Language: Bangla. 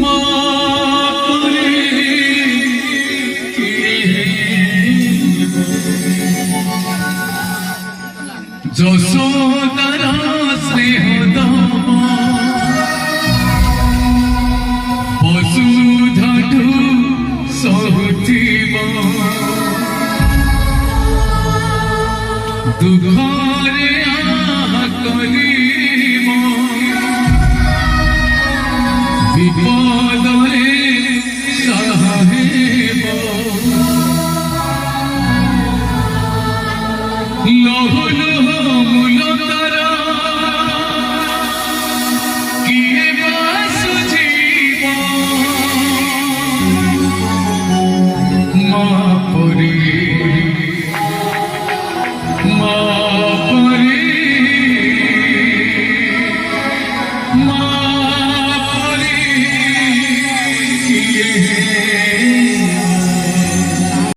মা পরে যশোদারা স্নেহ বসুধাঠু সহুথিব দুঃখরে আহা করিব বিপদরে সাহেব লহ লহ মূল তারা কিয়ে বা সুঝিব মা পরে